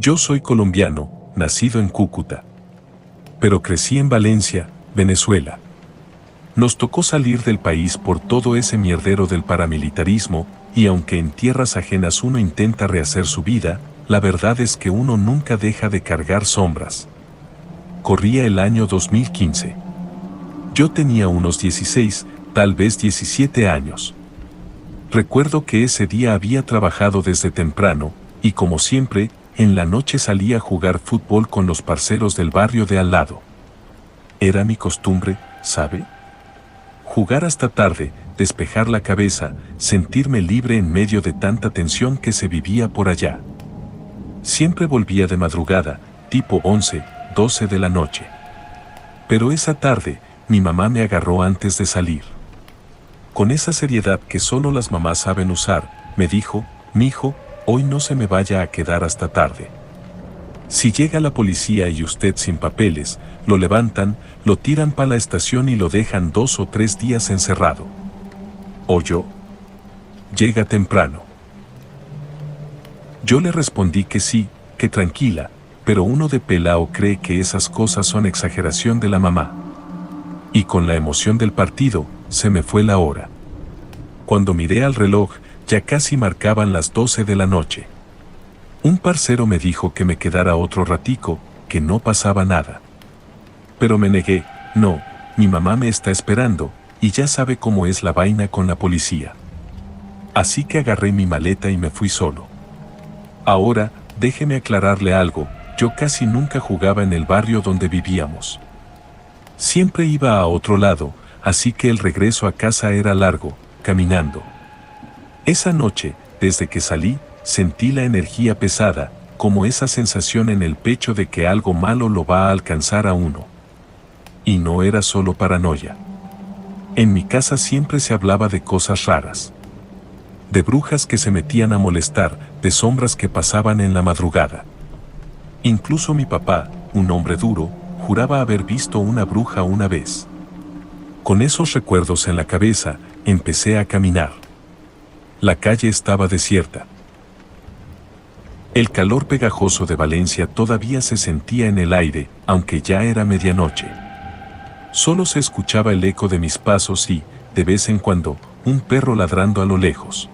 Yo soy colombiano, nacido en Cúcuta. Pero crecí en Valencia, Venezuela. Nos tocó salir del país por todo ese mierdero del paramilitarismo, y aunque en tierras ajenas uno intenta rehacer su vida, la verdad es que uno nunca deja de cargar sombras. Corría el año 2015. Yo tenía unos 16, tal vez 17 años. Recuerdo que ese día había trabajado desde temprano, y como siempre, en la noche salía a jugar fútbol con los parceros del barrio de al lado. Era mi costumbre, ¿sabe? Jugar hasta tarde, despejar la cabeza, sentirme libre en medio de tanta tensión que se vivía por allá. Siempre volvía de madrugada, tipo 11, 12 de la noche. Pero esa tarde, mi mamá me agarró antes de salir. Con esa seriedad que solo las mamás saben usar, me dijo: mijo, hoy no se me vaya a quedar hasta tarde. Si llega la policía y usted sin papeles, lo levantan, lo tiran para la estación y lo dejan 2 o 3 días encerrado. ¿Oyó? Llega temprano. Yo le respondí que sí, que tranquila, pero uno de pelao cree que esas cosas son exageración de la mamá. Y con la emoción del partido, se me fue la hora. Cuando miré al reloj, ya casi marcaban las 12 de la noche. Un parcero me dijo que me quedara otro ratico, que no pasaba nada. Pero me negué: no, mi mamá me está esperando, y ya sabe cómo es la vaina con la policía. Así que agarré mi maleta y me fui solo. Ahora, déjeme aclararle algo, yo casi nunca jugaba en el barrio donde vivíamos. Siempre iba a otro lado, así que el regreso a casa era largo, caminando. Esa noche, desde que salí, sentí la energía pesada, como esa sensación en el pecho de que algo malo lo va a alcanzar a uno. Y no era solo paranoia. En mi casa siempre se hablaba de cosas raras. De brujas que se metían a molestar, de sombras que pasaban en la madrugada. Incluso mi papá, un hombre duro, juraba haber visto una bruja una vez. Con esos recuerdos en la cabeza, empecé a caminar. La calle estaba desierta. El calor pegajoso de Valencia todavía se sentía en el aire, aunque ya era medianoche. Solo se escuchaba el eco de mis pasos y, de vez en cuando, un perro ladrando a lo lejos.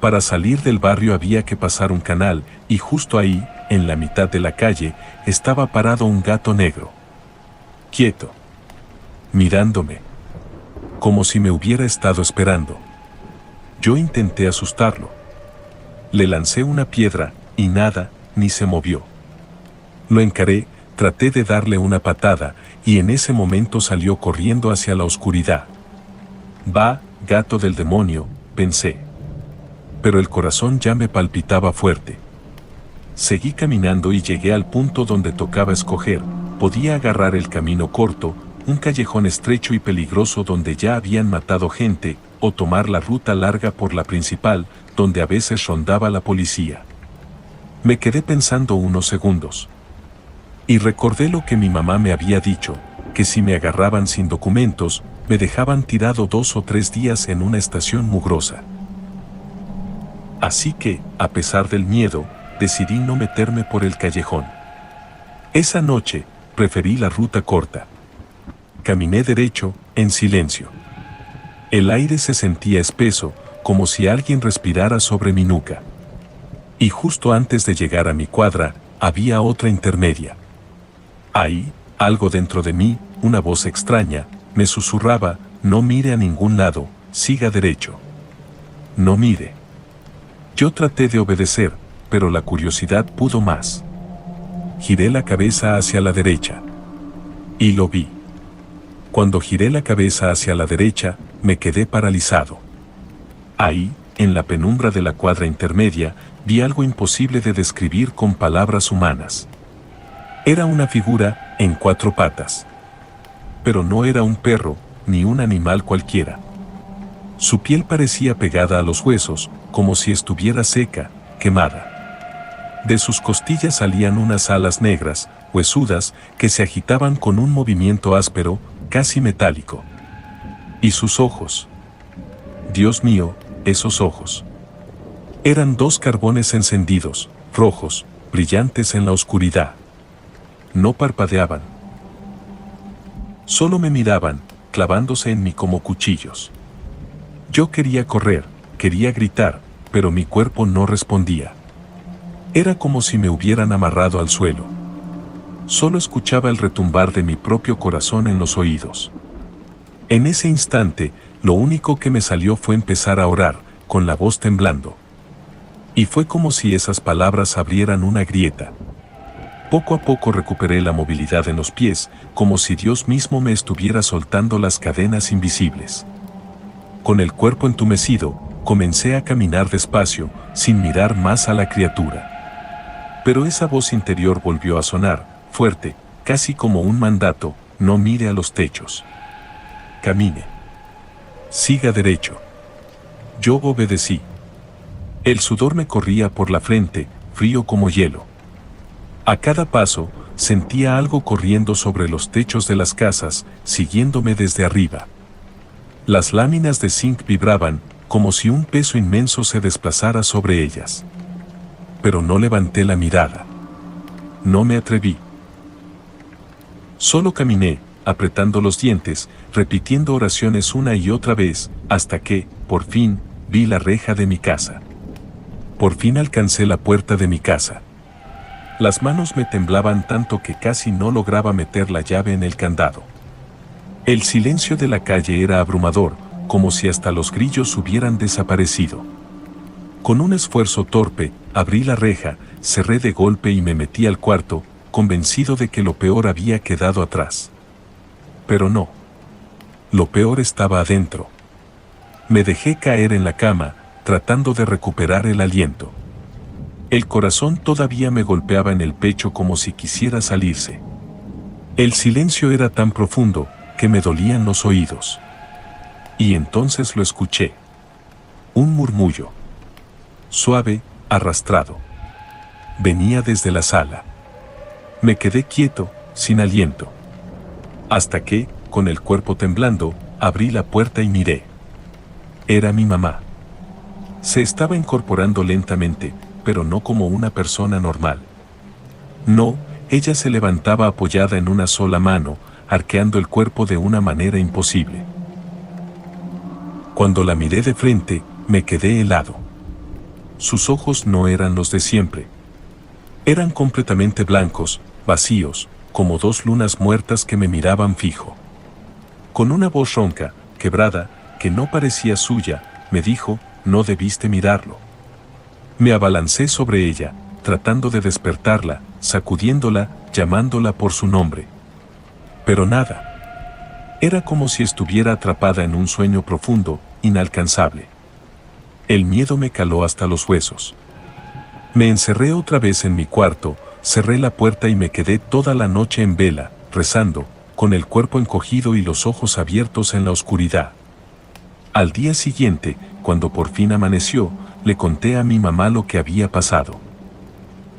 Para salir del barrio había que pasar un canal, y justo ahí, en la mitad de la calle, estaba parado un gato negro. Quieto. Mirándome. Como si me hubiera estado esperando. Yo intenté asustarlo. Le lancé una piedra, y nada, ni se movió. Lo encaré, traté de darle una patada, y en ese momento salió corriendo hacia la oscuridad. Va, gato del demonio, pensé. Pero el corazón ya me palpitaba fuerte. Seguí caminando y llegué al punto donde tocaba escoger: podía agarrar el camino corto, un callejón estrecho y peligroso donde ya habían matado gente, o tomar la ruta larga por la principal, donde a veces rondaba la policía. Me quedé pensando unos segundos. Y recordé lo que mi mamá me había dicho, que si me agarraban sin documentos, me dejaban tirado 2 o 3 días en una estación mugrosa. Así que, a pesar del miedo, decidí no meterme por el callejón. Esa noche, preferí la ruta corta. Caminé derecho, en silencio. El aire se sentía espeso, como si alguien respirara sobre mi nuca. Y justo antes de llegar a mi cuadra, había otra intermedia. Ahí, algo dentro de mí, una voz extraña, me susurraba: no mire a ningún lado, siga derecho. No mire. Yo traté de obedecer, pero la curiosidad pudo más. Giré la cabeza hacia la derecha. Y lo vi. Cuando giré la cabeza hacia la derecha, me quedé paralizado. Ahí, en la penumbra de la cuadra intermedia, vi algo imposible de describir con palabras humanas. Era una figura, en 4 patas. Pero no era un perro, ni un animal cualquiera. Su piel parecía pegada a los huesos, como si estuviera seca, quemada. De sus costillas salían unas alas negras, huesudas, que se agitaban con un movimiento áspero, casi metálico. Y sus ojos. Dios mío, esos ojos. Eran 2 carbones encendidos, rojos, brillantes en la oscuridad. No parpadeaban. Solo me miraban, clavándose en mí como cuchillos. Yo quería correr, quería gritar, pero mi cuerpo no respondía. Era como si me hubieran amarrado al suelo. Solo escuchaba el retumbar de mi propio corazón en los oídos. En ese instante, lo único que me salió fue empezar a orar, con la voz temblando. Y fue como si esas palabras abrieran una grieta. Poco a poco recuperé la movilidad en los pies, como si Dios mismo me estuviera soltando las cadenas invisibles. Con el cuerpo entumecido, comencé a caminar despacio, sin mirar más a la criatura. Pero esa voz interior volvió a sonar, fuerte, casi como un mandato: no mire a los techos. Camine. Siga derecho. Yo obedecí. El sudor me corría por la frente, frío como hielo. A cada paso, sentía algo corriendo sobre los techos de las casas, siguiéndome desde arriba. Las láminas de zinc vibraban, como si un peso inmenso se desplazara sobre ellas. Pero no levanté la mirada. No me atreví. Solo caminé, apretando los dientes, repitiendo oraciones una y otra vez, hasta que, por fin, vi la reja de mi casa. Por fin alcancé la puerta de mi casa. Las manos me temblaban tanto que casi no lograba meter la llave en el candado. El silencio de la calle era abrumador, como si hasta los grillos hubieran desaparecido. Con un esfuerzo torpe, abrí la reja, cerré de golpe y me metí al cuarto, convencido de que lo peor había quedado atrás. Pero no. Lo peor estaba adentro. Me dejé caer en la cama, tratando de recuperar el aliento. El corazón todavía me golpeaba en el pecho como si quisiera salirse. El silencio era tan profundo que me dolían los oídos. Y entonces lo escuché. Un murmullo. Suave, arrastrado. Venía desde la sala. Me quedé quieto, sin aliento. Hasta que, con el cuerpo temblando, abrí la puerta y miré. Era mi mamá. Se estaba incorporando lentamente, pero no como una persona normal. No, ella se levantaba apoyada en una sola mano, arqueando el cuerpo de una manera imposible. Cuando la miré de frente, me quedé helado. Sus ojos no eran los de siempre. Eran completamente blancos, vacíos, como dos lunas muertas que me miraban fijo. Con una voz ronca, quebrada, que no parecía suya, me dijo: no debiste mirarlo. Me abalancé sobre ella, tratando de despertarla, sacudiéndola, llamándola por su nombre. Pero nada. Era como si estuviera atrapada en un sueño profundo, inalcanzable. El miedo me caló hasta los huesos. Me encerré otra vez en mi cuarto, cerré la puerta y me quedé toda la noche en vela, rezando, con el cuerpo encogido y los ojos abiertos en la oscuridad. Al día siguiente, cuando por fin amaneció, le conté a mi mamá lo que había pasado.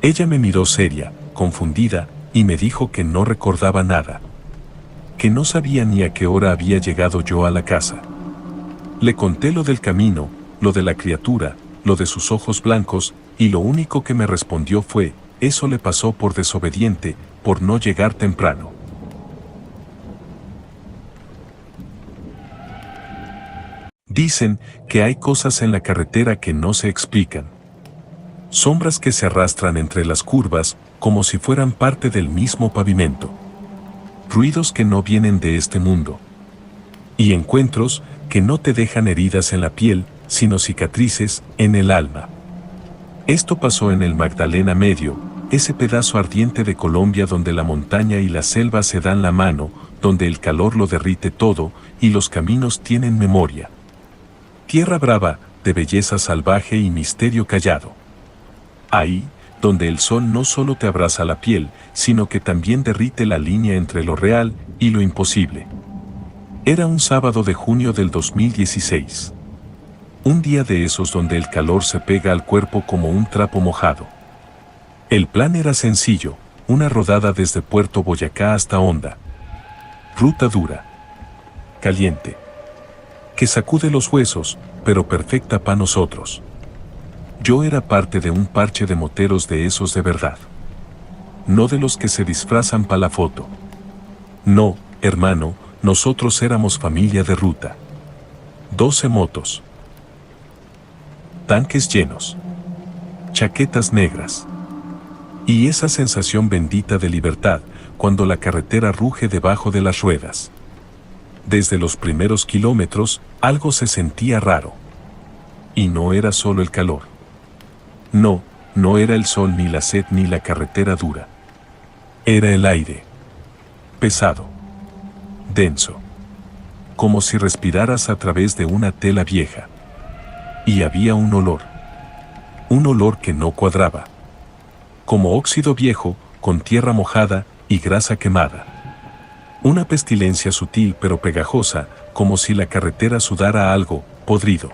Ella me miró seria, confundida, y me dijo que no recordaba nada. Que no sabía ni a qué hora había llegado yo a la casa. Le conté lo del camino, lo de la criatura, lo de sus ojos blancos, y lo único que me respondió fue: eso le pasó por desobediente, por no llegar temprano. Dicen que hay cosas en la carretera que no se explican. Sombras que se arrastran entre las curvas, como si fueran parte del mismo pavimento. Ruidos que no vienen de este mundo. Y encuentros que no te dejan heridas en la piel, sino cicatrices en el alma. Esto pasó en el Magdalena Medio, ese pedazo ardiente de Colombia donde la montaña y la selva se dan la mano, donde el calor lo derrite todo y los caminos tienen memoria. Tierra brava, de belleza salvaje y misterio callado. Ahí, donde el sol no solo te abraza la piel, sino que también derrite la línea entre lo real y lo imposible. Era un sábado de junio del 2016. Un día de esos donde el calor se pega al cuerpo como un trapo mojado. El plan era sencillo, una rodada desde Puerto Boyacá hasta Honda. Ruta dura. Caliente. Que sacude los huesos, pero perfecta para nosotros. Yo era parte de un parche de moteros de esos de verdad. No de los que se disfrazan para la foto. No, hermano, nosotros éramos familia de ruta. 12 motos. Tanques llenos. Chaquetas negras. Y esa sensación bendita de libertad, cuando la carretera ruge debajo de las ruedas. Desde los primeros kilómetros, algo se sentía raro. Y no era solo el calor. No, no era el sol ni la sed ni la carretera dura. Era el aire. Pesado. Denso. Como si respiraras a través de una tela vieja. Y había un olor. Un olor que no cuadraba. Como óxido viejo, con tierra mojada y grasa quemada. Una pestilencia sutil pero pegajosa, como si la carretera sudara algo podrido.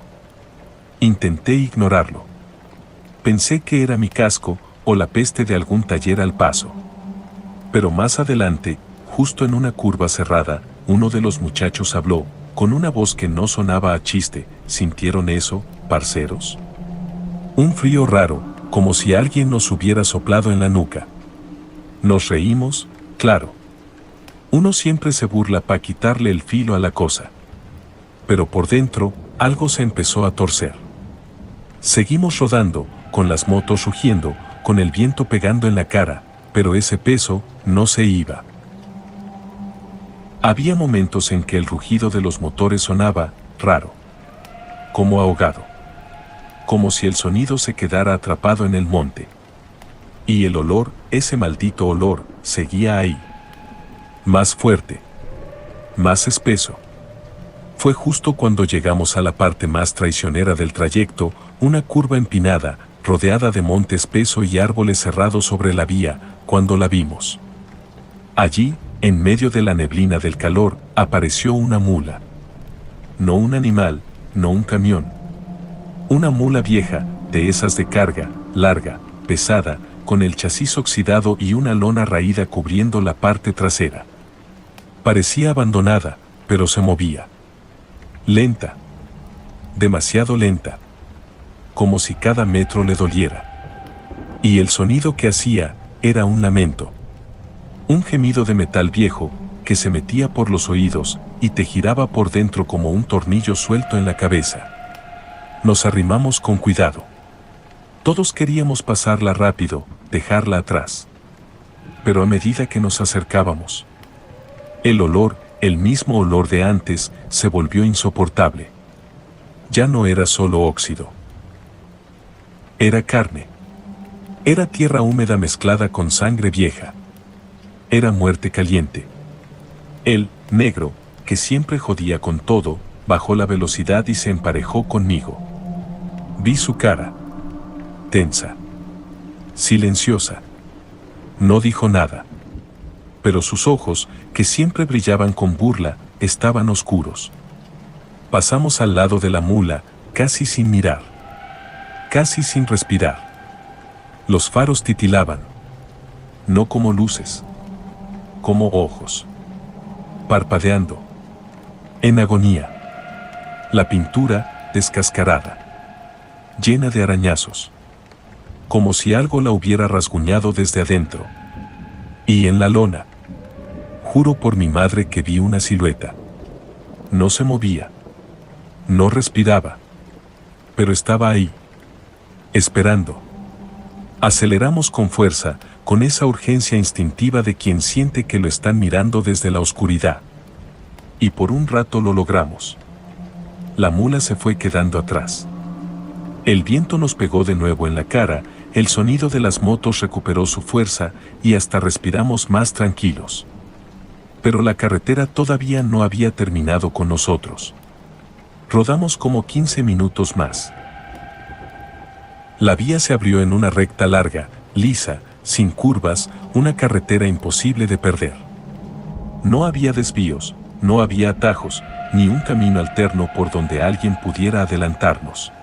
Intenté ignorarlo. Pensé que era mi casco o la peste de algún taller al paso. Pero más adelante, justo en una curva cerrada, uno de los muchachos habló, con una voz que no sonaba a chiste. ¿Sintieron eso, parceros? Un frío raro, como si alguien nos hubiera soplado en la nuca. Nos reímos, claro. Uno siempre se burla para quitarle el filo a la cosa. Pero por dentro, algo se empezó a torcer. Seguimos rodando, con las motos rugiendo, con el viento pegando en la cara, pero ese peso no se iba. Había momentos en que el rugido de los motores sonaba raro, como ahogado, como si el sonido se quedara atrapado en el monte. Y el olor, ese maldito olor, seguía ahí. Más fuerte, más espeso. Fue justo cuando llegamos a la parte más traicionera del trayecto, una curva empinada, rodeada de monte espeso y árboles cerrados sobre la vía, cuando la vimos. Allí, en medio de la neblina del calor, apareció una mula. No un animal, no un camión. Una mula vieja, de esas de carga, larga, pesada, con el chasis oxidado y una lona raída cubriendo la parte trasera. Parecía abandonada, pero se movía. Lenta. Demasiado lenta. Como si cada metro le doliera. Y el sonido que hacía era un lamento. Un gemido de metal viejo que se metía por los oídos y te giraba por dentro como un tornillo suelto en la cabeza. Nos arrimamos con cuidado. Todos queríamos pasarla rápido, dejarla atrás. Pero a medida que nos acercábamos, el olor, el mismo olor de antes, se volvió insoportable. Ya no era solo óxido. Era carne. Era tierra húmeda mezclada con sangre vieja. Era muerte caliente. El negro, que siempre jodía con todo, bajó la velocidad y se emparejó conmigo. Vi su cara. Tensa. Silenciosa. No dijo nada. Pero sus ojos, que siempre brillaban con burla, estaban oscuros. Pasamos al lado de la mula, casi sin mirar. Casi sin respirar. Los faros titilaban. No como luces. Como ojos. Parpadeando. En agonía. La pintura, descascarada. Llena de arañazos. Como si algo la hubiera rasguñado desde adentro. Y en la lona. Juro por mi madre que vi una silueta. No se movía. No respiraba. Pero estaba ahí. Esperando. Aceleramos con fuerza, con esa urgencia instintiva de quien siente que lo están mirando desde la oscuridad. Y por un rato lo logramos. La mula se fue quedando atrás. El viento nos pegó de nuevo en la cara, el sonido de las motos recuperó su fuerza y hasta respiramos más tranquilos. Pero la carretera todavía no había terminado con nosotros. Rodamos como 15 minutos más. La vía se abrió en una recta larga, lisa, sin curvas, una carretera imposible de perder. No había desvíos, no había atajos, ni un camino alterno por donde alguien pudiera adelantarnos.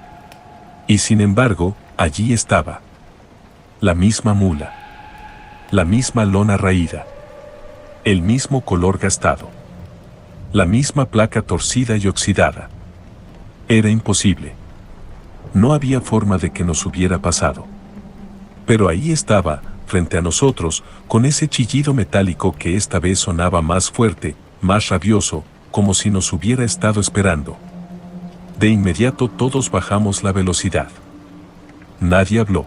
Y sin embargo, allí estaba. La misma mula. La misma lona raída. El mismo color gastado. La misma placa torcida y oxidada. Era imposible. No había forma de que nos hubiera pasado. Pero ahí estaba, frente a nosotros, con ese chillido metálico que esta vez sonaba más fuerte, más rabioso, como si nos hubiera estado esperando. De inmediato todos bajamos la velocidad. Nadie habló.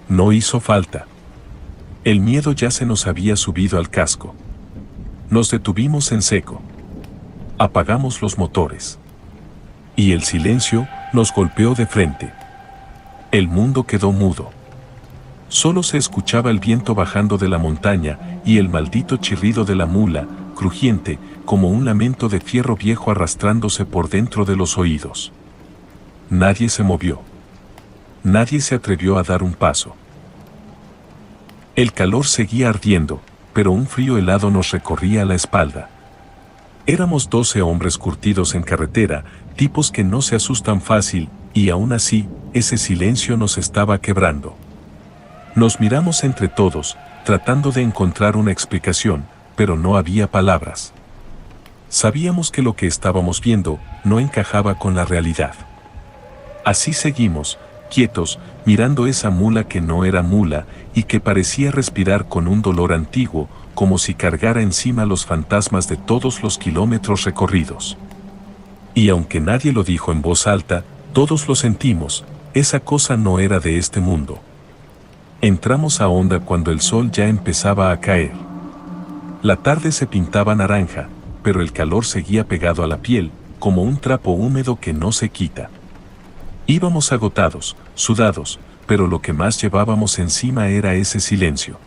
No hizo falta. El miedo ya se nos había subido al casco. Nos detuvimos en seco. Apagamos los motores. Y el silencio nos golpeó de frente. El mundo quedó mudo. Solo se escuchaba el viento bajando de la montaña y el maldito chirrido de la mula, crujiente, como un lamento de fierro viejo arrastrándose por dentro de los oídos. Nadie se movió. Nadie se atrevió a dar un paso. El calor seguía ardiendo, pero un frío helado nos recorría la espalda. Éramos 12 hombres curtidos en carretera, tipos que no se asustan fácil, y aún así, ese silencio nos estaba quebrando. Nos miramos entre todos, tratando de encontrar una explicación, pero no había palabras. Sabíamos que lo que estábamos viendo no encajaba con la realidad. Así seguimos, quietos, mirando esa mula que no era mula y que parecía respirar con un dolor antiguo, como si cargara encima los fantasmas de todos los kilómetros recorridos. Y aunque nadie lo dijo en voz alta, todos lo sentimos, esa cosa no era de este mundo. Entramos a honda cuando el sol ya empezaba a caer. La tarde se pintaba naranja, pero el calor seguía pegado a la piel, como un trapo húmedo que no se quita. Íbamos agotados, sudados, pero lo que más llevábamos encima era ese silencio.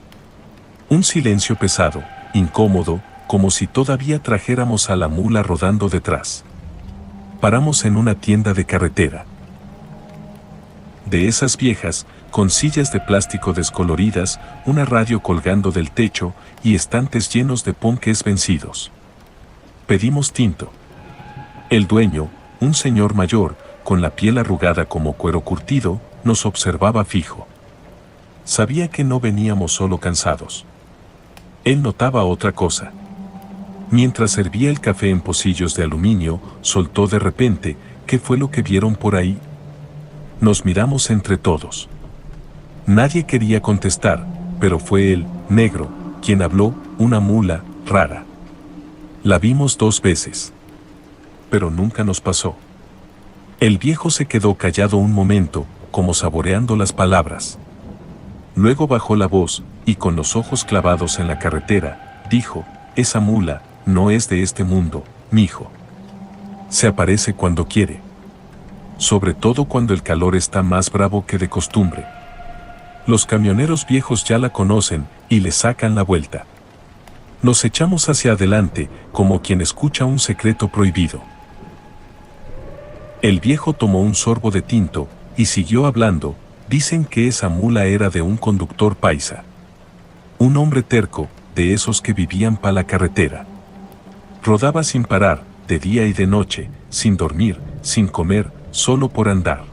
Un silencio pesado, incómodo, como si todavía trajéramos a la mula rodando detrás. Paramos en una tienda de carretera. De esas viejas, con sillas de plástico descoloridas, una radio colgando del techo y estantes llenos de ponques vencidos. Pedimos tinto. El dueño, un señor mayor, con la piel arrugada como cuero curtido, nos observaba fijo. Sabía que no veníamos solo cansados. Él notaba otra cosa. Mientras servía el café en pocillos de aluminio, soltó de repente: ¿qué fue lo que vieron por ahí? Nos miramos entre todos. Nadie quería contestar, pero fue el negro quien habló: una mula rara. La vimos 2 veces. Pero nunca nos pasó. El viejo se quedó callado un momento, como saboreando las palabras. Luego bajó la voz, y con los ojos clavados en la carretera, dijo: esa mula no es de este mundo, mijo. Se aparece cuando quiere. Sobre todo cuando el calor está más bravo que de costumbre. Los camioneros viejos ya la conocen, y le sacan la vuelta. Nos echamos hacia adelante, como quien escucha un secreto prohibido. El viejo tomó un sorbo de tinto, y siguió hablando: dicen que esa mula era de un conductor paisa. Un hombre terco, de esos que vivían pa' la carretera. Rodaba sin parar, de día y de noche, sin dormir, sin comer, solo por andar.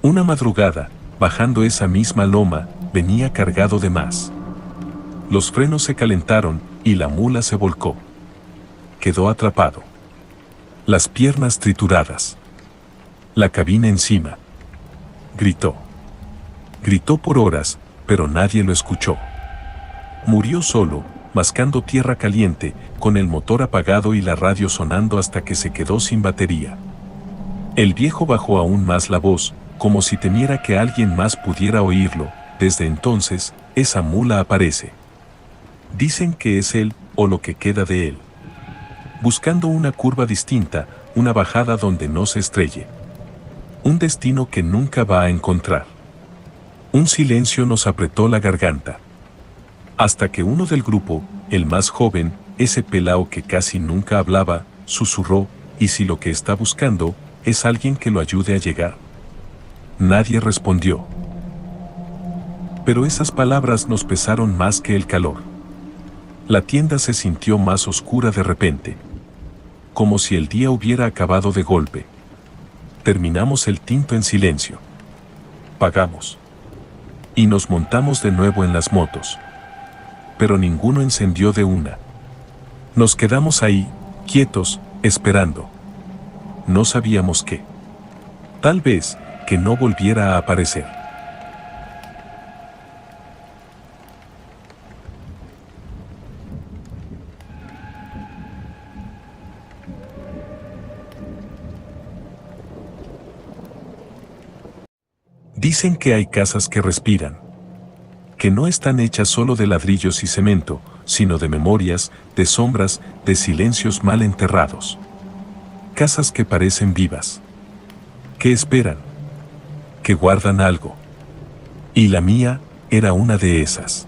Una madrugada, bajando esa misma loma, venía cargado de más. Los frenos se calentaron, y la mula se volcó. Quedó atrapado. Las piernas trituradas. La cabina encima. Gritó. Gritó por horas, pero nadie lo escuchó. Murió solo, mascando tierra caliente, con el motor apagado y la radio sonando hasta que se quedó sin batería. El viejo bajó aún más la voz, como si temiera que alguien más pudiera oírlo. Desde entonces, esa mula aparece. Dicen que es él, o lo que queda de él. Buscando una curva distinta, una bajada donde no se estrelle. Un destino que nunca va a encontrar. Un silencio nos apretó la garganta. Hasta que uno del grupo, el más joven, ese pelao que casi nunca hablaba, susurró: ¿y si lo que está buscando es alguien que lo ayude a llegar? Nadie respondió. Pero esas palabras nos pesaron más que el calor. La tienda se sintió más oscura de repente. Como si el día hubiera acabado de golpe. Terminamos el tinto en silencio. Pagamos. Y nos montamos de nuevo en las motos. Pero ninguno encendió de una. Nos quedamos ahí, quietos, esperando. No sabíamos qué. Tal vez, que no volviera a aparecer. Dicen que hay casas que respiran, que no están hechas solo de ladrillos y cemento, sino de memorias, de sombras, de silencios mal enterrados. Casas que parecen vivas, que esperan, que guardan algo. Y la mía era una de esas.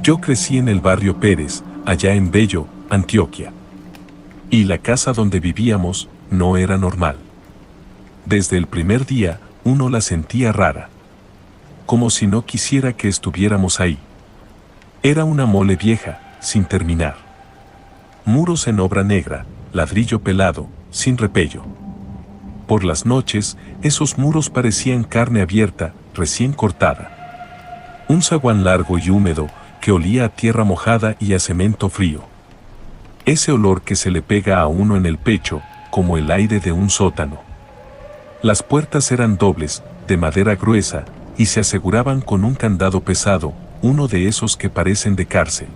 Yo crecí en el barrio Pérez, allá en Bello, Antioquia. Y la casa donde vivíamos no era normal. Desde el primer día, uno la sentía rara. Como si no quisiera que estuviéramos ahí. Era una mole vieja, sin terminar. Muros en obra negra, ladrillo pelado, sin repello. Por las noches, esos muros parecían carne abierta, recién cortada. Un zaguán largo y húmedo, que olía a tierra mojada y a cemento frío. Ese olor que se le pega a uno en el pecho, como el aire de un sótano. Las puertas eran dobles, de madera gruesa, y se aseguraban con un candado pesado, uno de esos que parecen de cárcel.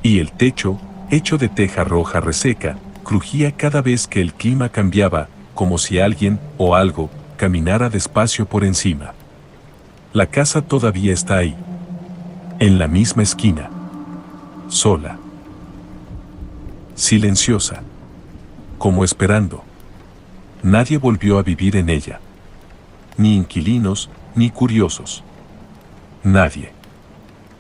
Y el techo, hecho de teja roja reseca, crujía cada vez que el clima cambiaba, como si alguien, o algo, caminara despacio por encima. La casa todavía está ahí. En la misma esquina. Sola. Silenciosa. Como esperando. Nadie volvió a vivir en ella. Ni inquilinos, ni curiosos. Nadie.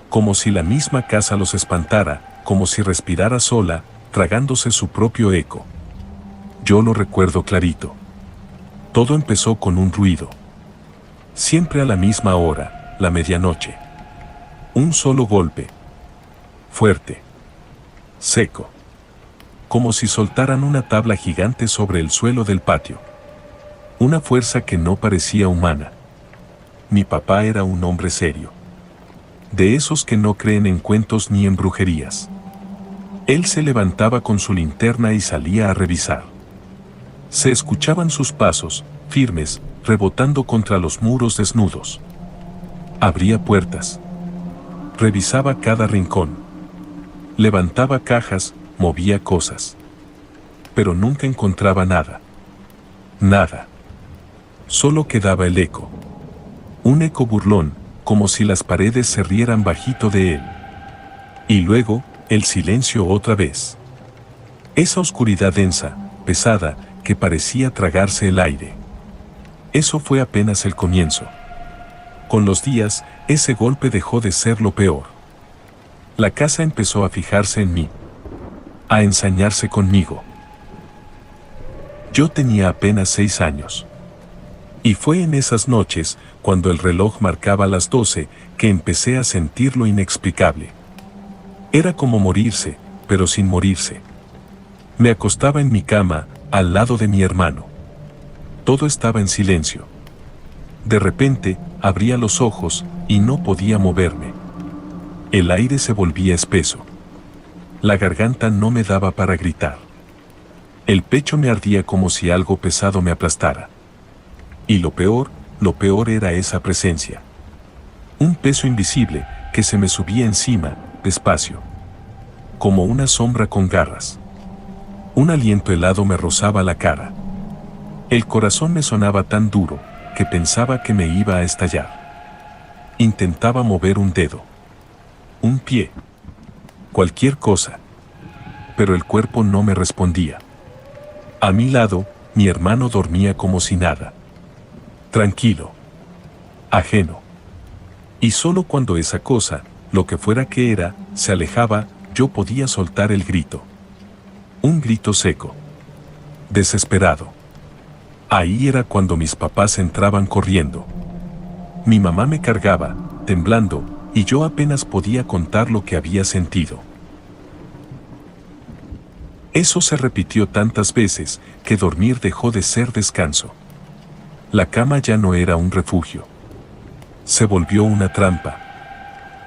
Como si la misma casa los espantara, como si respirara sola, tragándose su propio eco. Yo lo recuerdo clarito. Todo empezó con un ruido. Siempre a la misma hora, la medianoche. Un solo golpe. Fuerte. Seco. Como si soltaran una tabla gigante sobre el suelo del patio. Una fuerza que no parecía humana. Mi papá era un hombre serio. De esos que no creen en cuentos ni en brujerías. Él se levantaba con su linterna y salía a revisar. Se escuchaban sus pasos, firmes, rebotando contra los muros desnudos. Abría puertas. Revisaba cada rincón. Levantaba cajas, movía cosas. Pero nunca encontraba nada. Nada. Solo quedaba el eco. Un eco burlón, como si las paredes se rieran bajito de él. Y luego, el silencio otra vez. Esa oscuridad densa, pesada, que parecía tragarse el aire. Eso fue apenas el comienzo. Con los días, ese golpe dejó de ser lo peor. La casa empezó a fijarse en mí. A ensañarse conmigo. Yo tenía apenas 6 años. Y fue en esas noches, cuando el reloj marcaba las 12, que empecé a sentir lo inexplicable. Era como morirse, pero sin morirse. Me acostaba en mi cama, al lado de mi hermano. Todo estaba en silencio. De repente, abría los ojos, y no podía moverme. El aire se volvía espeso. La garganta no me daba para gritar. El pecho me ardía como si algo pesado me aplastara. Y lo peor era esa presencia. Un peso invisible, que se me subía encima, despacio. Como una sombra con garras. Un aliento helado me rozaba la cara. El corazón me sonaba tan duro, que pensaba que me iba a estallar. Intentaba mover un dedo. Un pie. Cualquier cosa. Pero el cuerpo no me respondía. A mi lado, mi hermano dormía como si nada. Tranquilo. Ajeno. Y solo cuando esa cosa, lo que fuera que era, se alejaba, yo podía soltar el grito. Un grito seco. Desesperado. Ahí era cuando mis papás entraban corriendo. Mi mamá me cargaba, temblando, y yo apenas podía contar lo que había sentido. Eso se repitió tantas veces, que dormir dejó de ser descanso. La cama ya no era un refugio. Se volvió una trampa.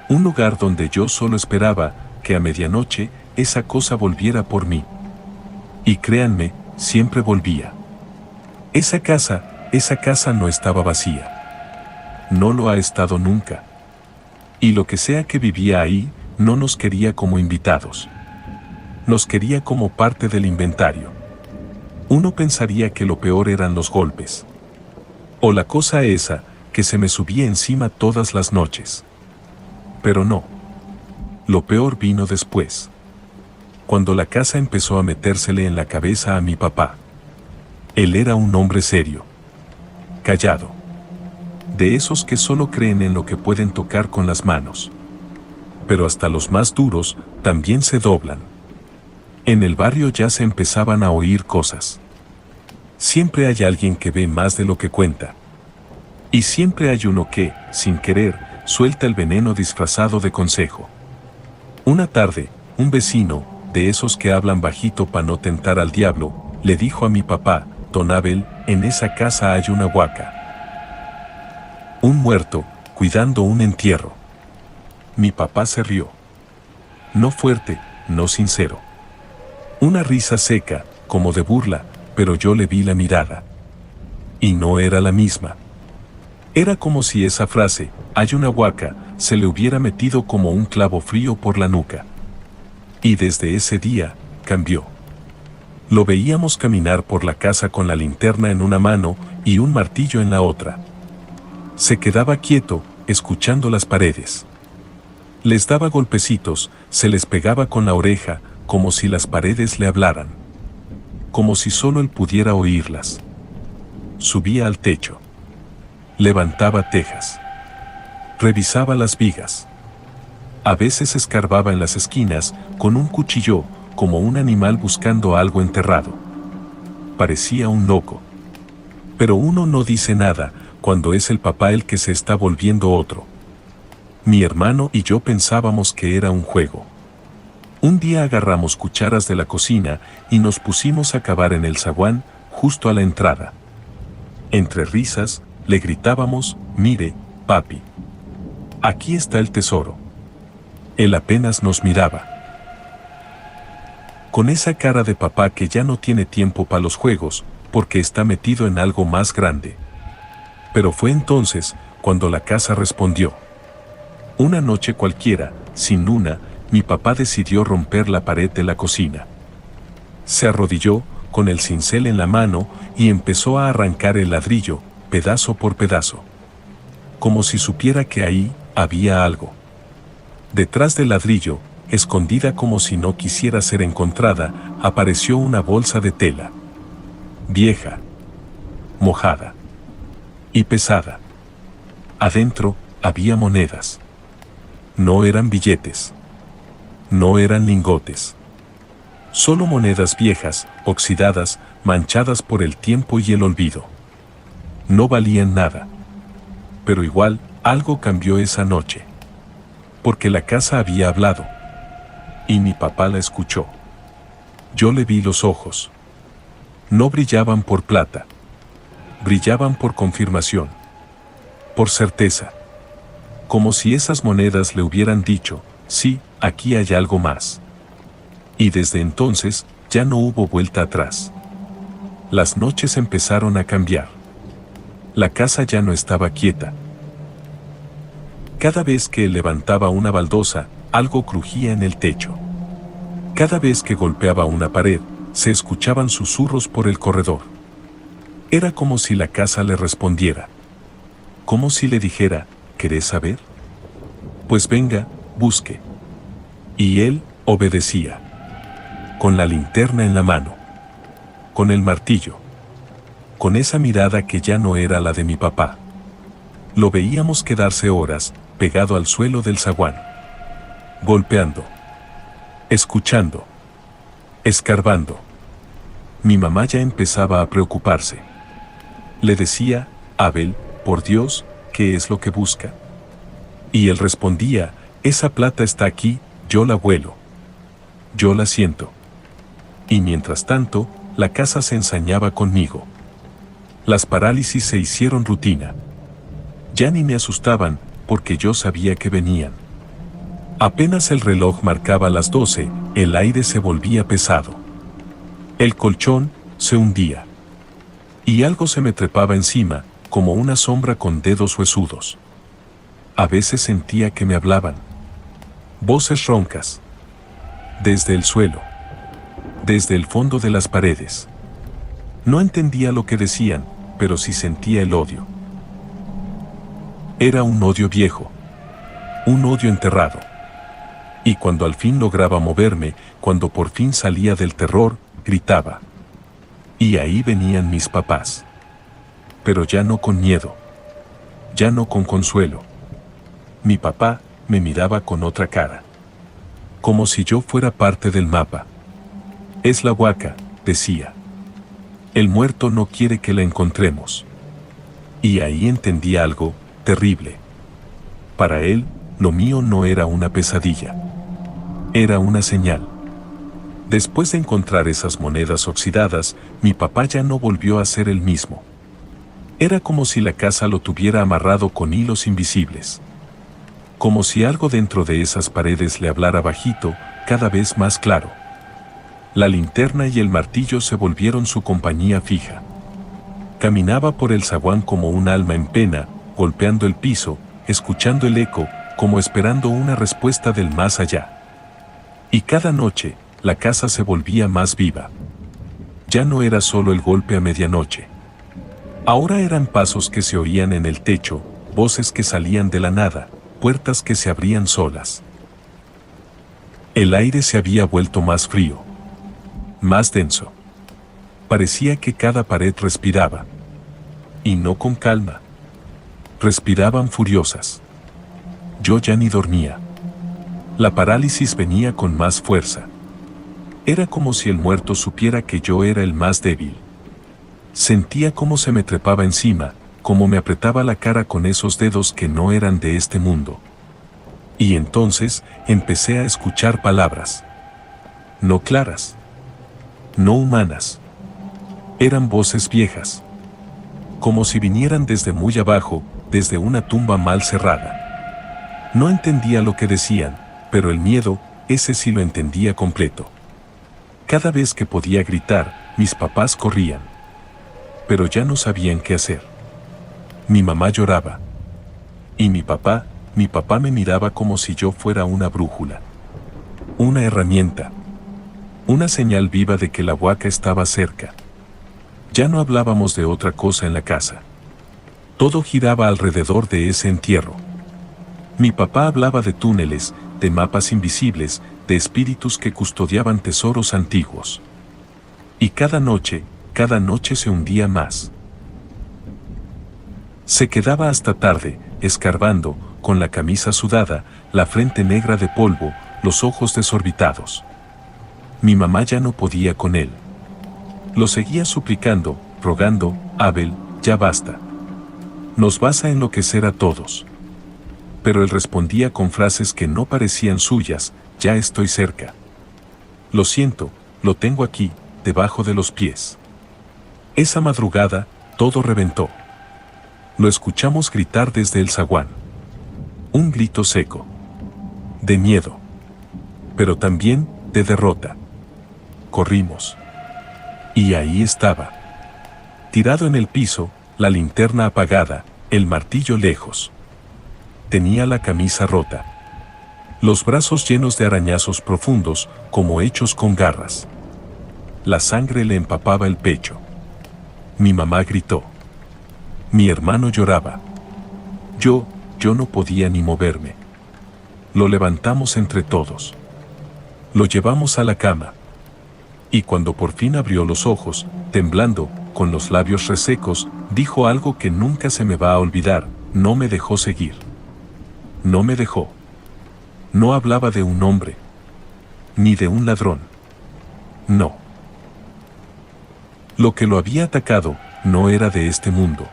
Un lugar donde yo solo esperaba que a medianoche esa cosa volviera por mí. Y créanme, siempre volvía. Esa casa, esa casa no estaba vacía. No lo ha estado nunca. Y lo que sea que vivía ahí, no nos quería como invitados. Nos quería como parte del inventario. Uno pensaría que lo peor eran los golpes. O la cosa esa, que se me subía encima todas las noches. Pero no. Lo peor vino después. Cuando la casa empezó a metérsele en la cabeza a mi papá. Él era un hombre serio. Callado. De esos que solo creen en lo que pueden tocar con las manos. Pero hasta los más duros también se doblan. En el barrio ya se empezaban a oír cosas. Siempre hay alguien que ve más de lo que cuenta. Y siempre hay uno que, sin querer, suelta el veneno disfrazado de consejo. Una tarde, un vecino, de esos que hablan bajito para no tentar al diablo, le dijo a mi papá: Don Abel, en esa casa hay una huaca. Un muerto, cuidando un entierro. Mi papá se rió. No fuerte, no sincero. Una risa seca, como de burla, pero yo le vi la mirada. Y no era la misma. Era como si esa frase, hay una huaca, se le hubiera metido como un clavo frío por la nuca. Y desde ese día, cambió. Lo veíamos caminar por la casa con la linterna en una mano y un martillo en la otra. Se quedaba quieto, escuchando las paredes. Les daba golpecitos, se les pegaba con la oreja, como si las paredes le hablaran. Como si solo él pudiera oírlas. Subía al techo. Levantaba tejas. Revisaba las vigas. A veces escarbaba en las esquinas, con un cuchillo, como un animal buscando algo enterrado. Parecía un loco. Pero uno no dice nada, cuando es el papá el que se está volviendo otro. Mi hermano y yo pensábamos que era un juego. Un día agarramos cucharas de la cocina y nos pusimos a cavar en el zaguán, justo a la entrada. Entre risas, le gritábamos: mire, papi. Aquí está el tesoro. Él apenas nos miraba. Con esa cara de papá que ya no tiene tiempo para los juegos, porque está metido en algo más grande. Pero fue entonces, cuando la casa respondió. Una noche cualquiera, sin luna, mi papá decidió romper la pared de la cocina. Se arrodilló, con el cincel en la mano, y empezó a arrancar el ladrillo, pedazo por pedazo. Como si supiera que ahí había algo. Detrás del ladrillo, escondida como si no quisiera ser encontrada, apareció una bolsa de tela. Vieja. Mojada. Y pesada. Adentro, había monedas. No eran billetes. No eran lingotes. Solo monedas viejas, oxidadas, manchadas por el tiempo y el olvido. No valían nada. Pero igual, algo cambió esa noche. Porque la casa había hablado. Y mi papá la escuchó. Yo le vi los ojos. No brillaban por plata. Brillaban por confirmación. Por certeza. Como si esas monedas le hubieran dicho: sí, aquí hay algo más. Y desde entonces, ya no hubo vuelta atrás. Las noches empezaron a cambiar. La casa ya no estaba quieta. Cada vez que él levantaba una baldosa, algo crujía en el techo. Cada vez que golpeaba una pared, se escuchaban susurros por el corredor. Era como si la casa le respondiera. Como si le dijera: ¿querés saber? Pues venga, busque. Y él obedecía. Con la linterna en la mano. Con el martillo. Con esa mirada que ya no era la de mi papá. Lo veíamos quedarse horas, pegado al suelo del zaguán. Golpeando. Escuchando. Escarbando. Mi mamá ya empezaba a preocuparse. Le decía: Abel, por Dios, ¿qué es lo que busca? Y él respondía: esa plata está aquí, yo la huelo. Yo la siento. Y mientras tanto, la casa se ensañaba conmigo. Las parálisis se hicieron rutina. Ya ni me asustaban, porque yo sabía que venían. Apenas el reloj marcaba las 12, el aire se volvía pesado. El colchón se hundía. Y algo se me trepaba encima, como una sombra con dedos huesudos. A veces sentía que me hablaban. Voces roncas. Desde el suelo. Desde el fondo de las paredes. No entendía lo que decían, pero sí sentía el odio. Era un odio viejo. Un odio enterrado. Y cuando al fin lograba moverme, cuando por fin salía del terror, gritaba. Y ahí venían mis papás. Pero ya no con miedo. Ya no con consuelo. Mi papá me miraba con otra cara. Como si yo fuera parte del mapa. Es la huaca, decía. El muerto no quiere que la encontremos. Y ahí entendí algo terrible. Para él, lo mío no era una pesadilla. Era una señal. Después de encontrar esas monedas oxidadas, mi papá ya no volvió a ser el mismo. Era como si la casa lo tuviera amarrado con hilos invisibles. Como si algo dentro de esas paredes le hablara bajito, cada vez más claro. La linterna y el martillo se volvieron su compañía fija. Caminaba por el zaguán como un alma en pena, golpeando el piso, escuchando el eco, como esperando una respuesta del más allá. Y cada noche, la casa se volvía más viva. Ya no era solo el golpe a medianoche. Ahora eran pasos que se oían en el techo, voces que salían de la nada, puertas que se abrían solas. El aire se había vuelto más frío. Más denso. Parecía que cada pared respiraba. Y no con calma. Respiraban furiosas. Yo ya ni dormía. La parálisis venía con más fuerza. Era como si el muerto supiera que yo era el más débil. Sentía cómo se me trepaba encima, cómo me apretaba la cara con esos dedos que no eran de este mundo. Y entonces empecé a escuchar palabras. No claras. No humanas. Eran voces viejas. Como si vinieran desde muy abajo, desde una tumba mal cerrada. No entendía lo que decían, pero el miedo, ese sí lo entendía completo. Cada vez que podía gritar, mis papás corrían. Pero ya no sabían qué hacer. Mi mamá lloraba. Y mi papá me miraba como si yo fuera una brújula. Una herramienta. Una señal viva de que la huaca estaba cerca. Ya no hablábamos de otra cosa en la casa. Todo giraba alrededor de ese entierro. Mi papá hablaba de túneles, de mapas invisibles, de espíritus que custodiaban tesoros antiguos. Y cada noche se hundía más. Se quedaba hasta tarde, escarbando, con la camisa sudada, la frente negra de polvo, los ojos desorbitados. Mi mamá ya no podía con él. Lo seguía suplicando, rogando, Abel, ya basta. Nos vas a enloquecer a todos. Pero él respondía con frases que no parecían suyas, ya estoy cerca. Lo siento, lo tengo aquí, debajo de los pies. Esa madrugada, todo reventó. Lo escuchamos gritar desde el zaguán. Un grito seco. De miedo. Pero también, de derrota. Corrimos. Y ahí estaba. Tirado en el piso, la linterna apagada, el martillo lejos. Tenía la camisa rota. Los brazos llenos de arañazos profundos, como hechos con garras. La sangre le empapaba el pecho. Mi mamá gritó. Mi hermano lloraba. Yo no podía ni moverme. Lo levantamos entre todos. Lo llevamos a la cama. Y cuando por fin abrió los ojos, temblando, con los labios resecos, dijo algo que nunca se me va a olvidar, no me dejó seguir. No me dejó. No hablaba de un hombre. Ni de un ladrón. No. Lo que lo había atacado, no era de este mundo.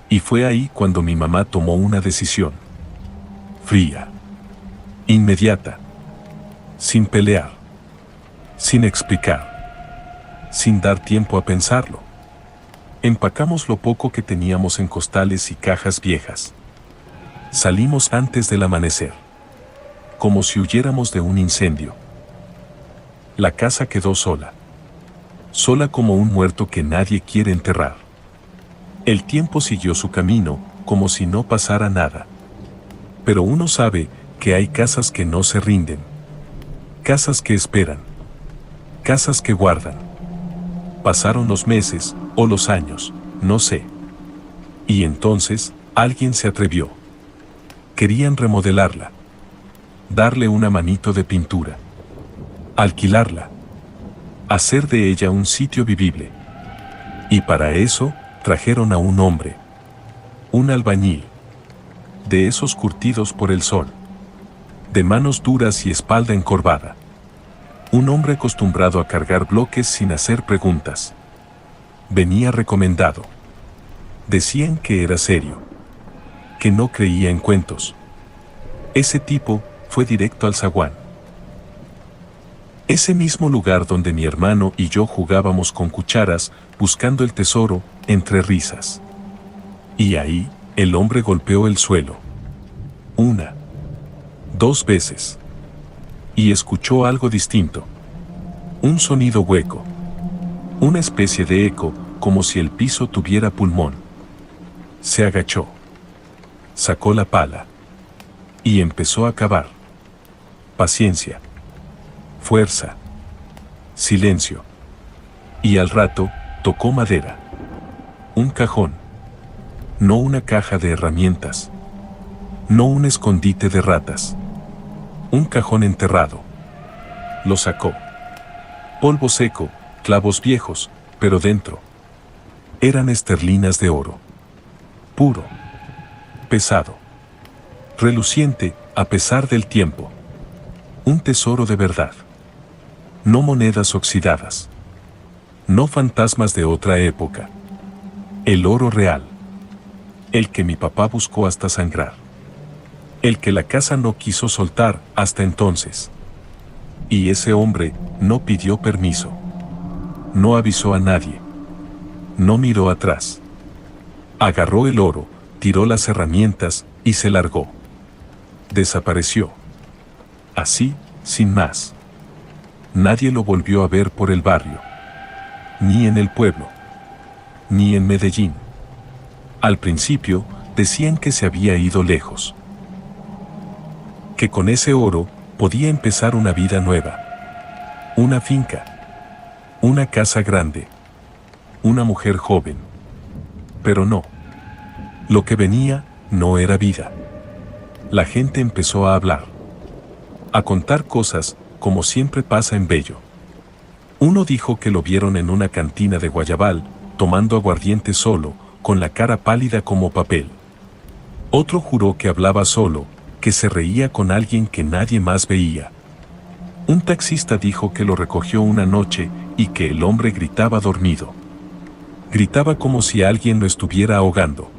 Y fue ahí cuando mi mamá tomó una decisión. Fría. Inmediata. Sin pelear. Sin explicar. Sin dar tiempo a pensarlo. Empacamos lo poco que teníamos en costales y cajas viejas. Salimos antes del amanecer. Como si huyéramos de un incendio. La casa quedó sola. sola como un muerto que nadie quiere enterrar. El tiempo siguió su camino, como si no pasara nada. Pero uno sabe que hay casas que no se rinden. Casas que esperan. Casas que guardan. Pasaron los meses, o los años, no sé. Y entonces, alguien se atrevió. Querían remodelarla. Darle una manito de pintura. Alquilarla. Hacer de ella un sitio vivible. Y para eso, trajeron a un hombre. Un albañil. De esos curtidos por el sol. De manos duras y espalda encorvada. Un hombre acostumbrado a cargar bloques sin hacer preguntas. Venía recomendado. Decían que era serio. Que no creía en cuentos. Ese tipo fue directo al zaguán. Ese mismo lugar donde mi hermano y yo jugábamos con cucharas, buscando el tesoro, entre risas. Y ahí, el hombre golpeó el suelo. 1, 2 veces. Y escuchó algo distinto. Un sonido hueco. Una especie de eco, como si el piso tuviera pulmón. Se agachó. Sacó la pala. Y empezó a cavar. Paciencia. Fuerza. Silencio. Y al rato, tocó madera. Un cajón. No una caja de herramientas. No un escondite de ratas. Un cajón enterrado. Lo sacó. Polvo seco, clavos viejos, pero dentro. Eran esterlinas de oro. Puro. Pesado. Reluciente, a pesar del tiempo. Un tesoro de verdad. No monedas oxidadas. No fantasmas de otra época. El oro real. El que mi papá buscó hasta sangrar. El que la casa no quiso soltar hasta entonces. Y ese hombre no pidió permiso. No avisó a nadie. No miró atrás. Agarró el oro, tiró las herramientas y se largó. Desapareció. Así, sin más. Nadie lo volvió a ver por el barrio. Ni en el pueblo. Ni en Medellín. Al principio, decían que se había ido lejos. Que con ese oro podía empezar una vida nueva. Una finca. Una casa grande. Una mujer joven. Pero no. Lo que venía no era vida. La gente empezó a hablar. A contar cosas, como siempre pasa en Bello. Uno dijo que lo vieron en una cantina de Guayabal, tomando aguardiente solo, con la cara pálida como papel. Otro juró que hablaba solo, que se reía con alguien que nadie más veía. Un taxista dijo que lo recogió una noche y que el hombre gritaba dormido. Gritaba como si alguien lo estuviera ahogando.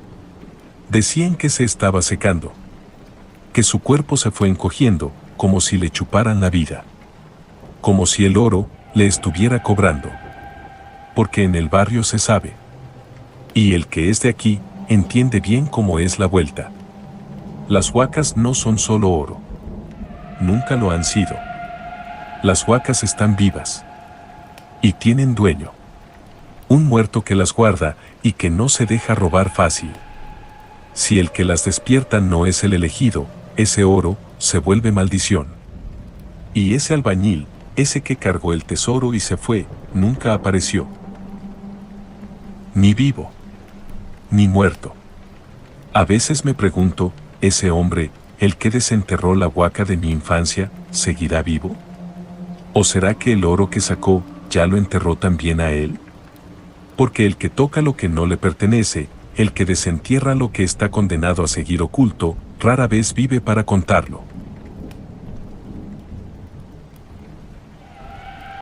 Decían que se estaba secando. Que su cuerpo se fue encogiendo, como si le chuparan la vida. Como si el oro le estuviera cobrando. Porque en el barrio se sabe. Y el que es de aquí, entiende bien cómo es la vuelta. Las huacas no son solo oro. Nunca lo han sido. Las huacas están vivas. Y tienen dueño. Un muerto que las guarda y que no se deja robar fácil. Si el que las despierta no es el elegido, ese oro se vuelve maldición. Y ese albañil, ese que cargó el tesoro y se fue, nunca apareció. Ni vivo. Ni muerto. A veces me pregunto, ese hombre, el que desenterró la huaca de mi infancia, ¿seguirá vivo? ¿O será que el oro que sacó ya lo enterró también a él? Porque el que toca lo que no le pertenece, el que desentierra lo que está condenado a seguir oculto, rara vez vive para contarlo.